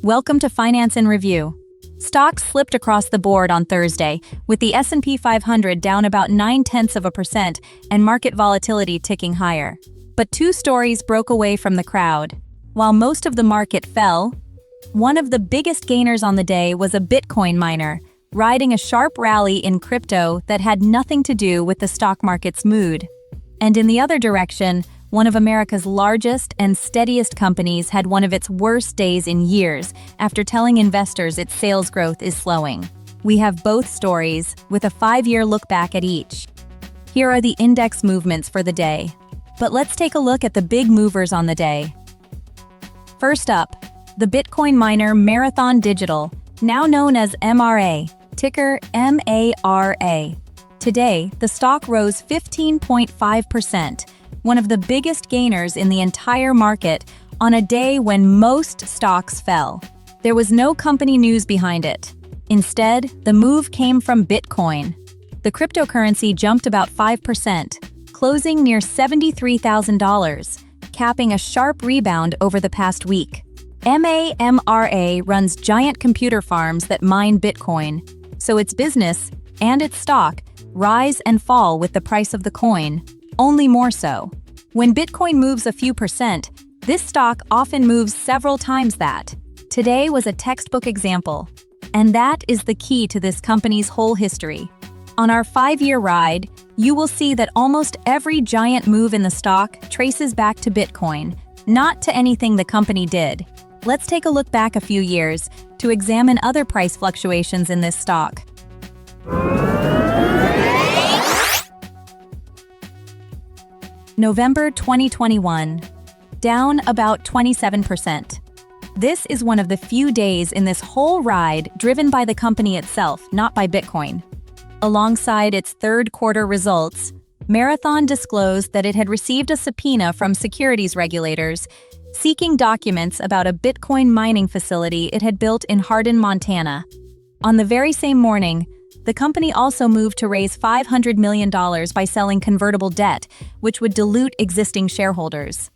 Welcome to Finance in Review. Stocks slipped across the board on Thursday, with the S&P 500 down about 0.9% and market volatility ticking higher. But two stories broke away from the crowd. While most of the market fell, one of the biggest gainers on the day was a Bitcoin miner, riding a sharp rally in crypto that had nothing to do with the stock market's mood. And in the other direction, one of America's largest and steadiest companies had one of its worst days in years after telling investors its sales growth is slowing. We have both stories, with a 5-year look back at each. Here are the index movements for the day. But let's take a look at the big movers on the day. First up, the Bitcoin miner Marathon Digital, now known as MRA, ticker MARA. Today, the stock rose 15.5%. One of the biggest gainers in the entire market on a day when most stocks fell. There was no company news behind it. Instead, the move came from Bitcoin. The cryptocurrency jumped about 5%, closing near $73,000, capping a sharp rebound over the past week. MAMRA runs giant computer farms that mine Bitcoin, so its business and its stock rise and fall with the price of the coin. Only more so. When Bitcoin moves a few percent, this stock often moves several times that. Today was a textbook example, and that is the key to this company's whole history. On our 5-year ride, you will see that almost every giant move in the stock traces back to Bitcoin, not to anything the company did. Let's take a look back a few years to examine other price fluctuations in this stock. November 2021, down about 27%. This is one of the few days in this whole ride driven by the company itself, not by Bitcoin. Alongside its third quarter results, Marathon disclosed that it had received a subpoena from securities regulators seeking documents about a Bitcoin mining facility it had built in Hardin, Montana. On the very same morning, the company also moved to raise $500 million by selling convertible debt, which would dilute existing shareholders.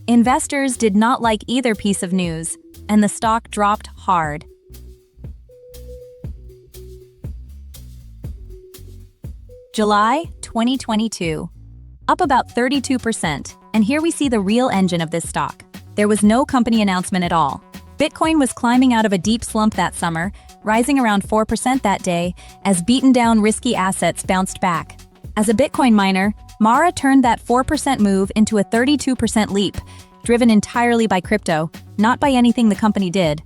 Investors did not like either piece of news, and the stock dropped hard. July 2022, up about 32%, and here we see the real engine of this stock. There was no company announcement at all. Bitcoin was climbing out of a deep slump that summer, rising around 4% that day as beaten-down risky assets bounced back. As a Bitcoin miner, Mara turned that 4% move into a 32% leap, driven entirely by crypto, not by anything the company did.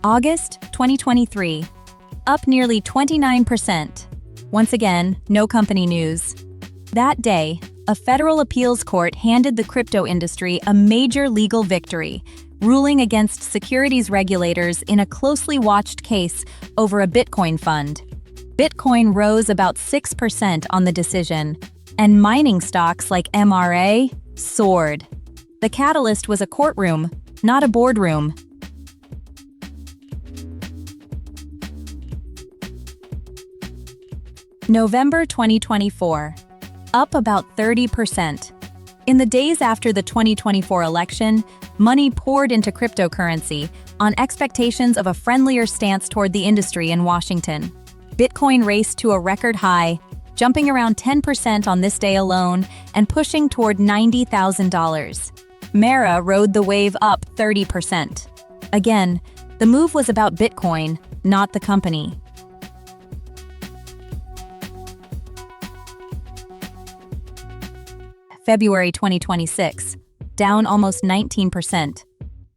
August 2023, up nearly 29%. Once again, no company news. That day, a federal appeals court handed the crypto industry a major legal victory, ruling against securities regulators in a closely watched case over a Bitcoin fund. Bitcoin rose about 6% on the decision, and mining stocks like MRA soared. The catalyst was a courtroom, not a boardroom. November 2024. Up about 30%. In the days after the 2024 election, money poured into cryptocurrency on expectations of a friendlier stance toward the industry in Washington. Bitcoin raced to a record high, jumping around 10% on this day alone and pushing toward $90,000. Mara rode the wave up 30%. Again, the move was about Bitcoin, not the company. February 2026, down almost 19%.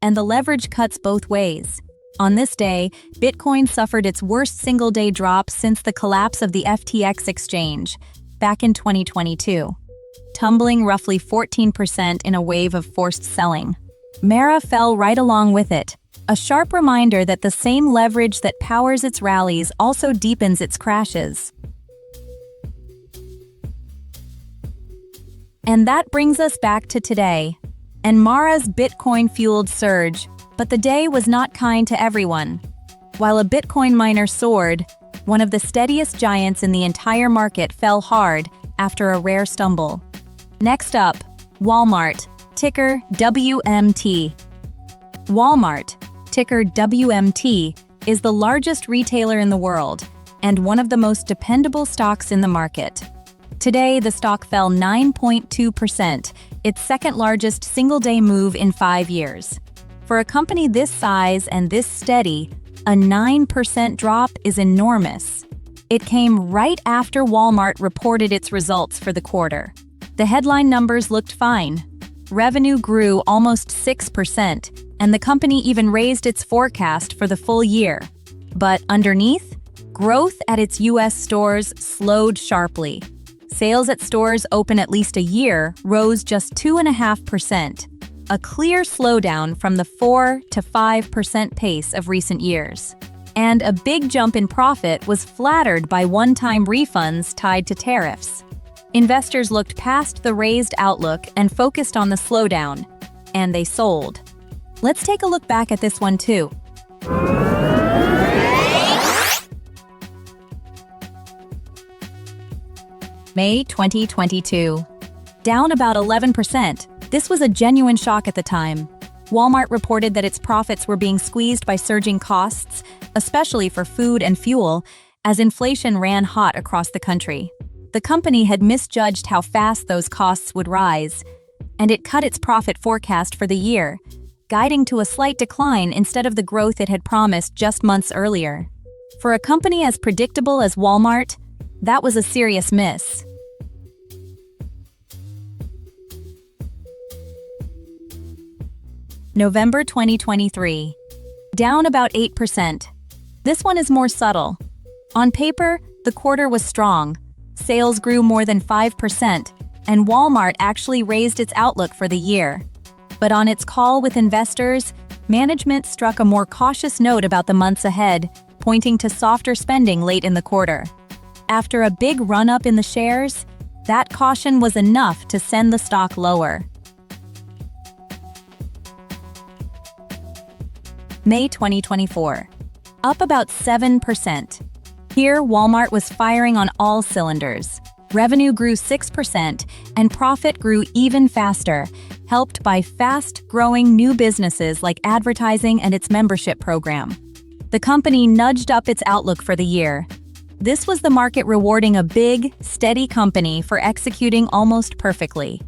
And the leverage cuts both ways. On this day, Bitcoin suffered its worst single-day drop since the collapse of the FTX exchange, back in 2022, tumbling roughly 14% in a wave of forced selling. Mara fell right along with it, a sharp reminder that the same leverage that powers its rallies also deepens its crashes. And that brings us back to today, and Mara's Bitcoin-fueled surge, but the day was not kind to everyone. While a Bitcoin miner soared, one of the steadiest giants in the entire market fell hard after a rare stumble. Next up, Walmart, ticker WMT. Walmart, ticker WMT, is the largest retailer in the world and one of the most dependable stocks in the market. Today, the stock fell 9.2%, its second-largest single-day move in 5 years. For a company this size and this steady, a 9% drop is enormous. It came right after Walmart reported its results for the quarter. The headline numbers looked fine. Revenue grew almost 6%, and the company even raised its forecast for the full year. But underneath, growth at its U.S. stores slowed sharply. Sales at stores open at least a year rose just 2.5%, a clear slowdown from the 4 to 5% pace of recent years. And a big jump in profit was flattered by one-time refunds tied to tariffs. Investors looked past the raised outlook and focused on the slowdown, and they sold. Let's take a look back at this one too. May 2022. Down about 11%. This was a genuine shock at the time. Walmart reported that its profits were being squeezed by surging costs, especially for food and fuel, as inflation ran hot across the country. The company had misjudged how fast those costs would rise, and it cut its profit forecast for the year, guiding to a slight decline instead of the growth it had promised just months earlier. For a company as predictable as Walmart, that was a serious miss. November 2023. Down about 8%. This one is more subtle. On paper, the quarter was strong. Sales grew more than 5%, and Walmart actually raised its outlook for the year. But on its call with investors, management struck a more cautious note about the months ahead, pointing to softer spending late in the quarter. After a big run-up in the shares, that caution was enough to send the stock lower. May 2024. Up about 7%. Here, Walmart was firing on all cylinders. Revenue grew 6%, and profit grew even faster, helped by fast-growing new businesses like advertising and its membership program. The company nudged up its outlook for the year. This was the market rewarding a big, steady company for executing almost perfectly.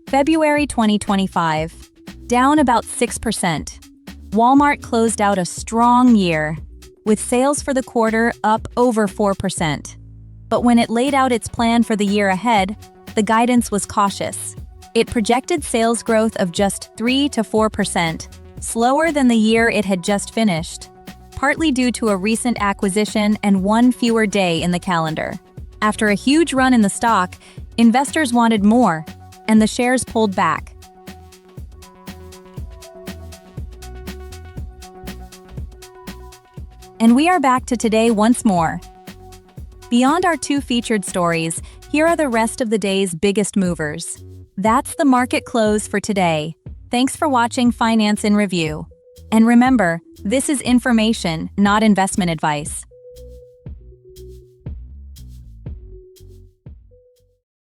February 2025. Down about 6%. Walmart closed out a strong year, with sales for the quarter up over 4%. But when it laid out its plan for the year ahead, the guidance was cautious. It projected sales growth of just 3 to 4%, slower than the year it had just finished, partly due to a recent acquisition and one fewer day in the calendar. After a huge run in the stock, investors wanted more, and the shares pulled back. And we are back to today once more. Beyond our 2 featured stories, here are the rest of the day's biggest movers. That's the market close for today. Thanks for watching Finance in Review. And remember, this is information, not investment advice.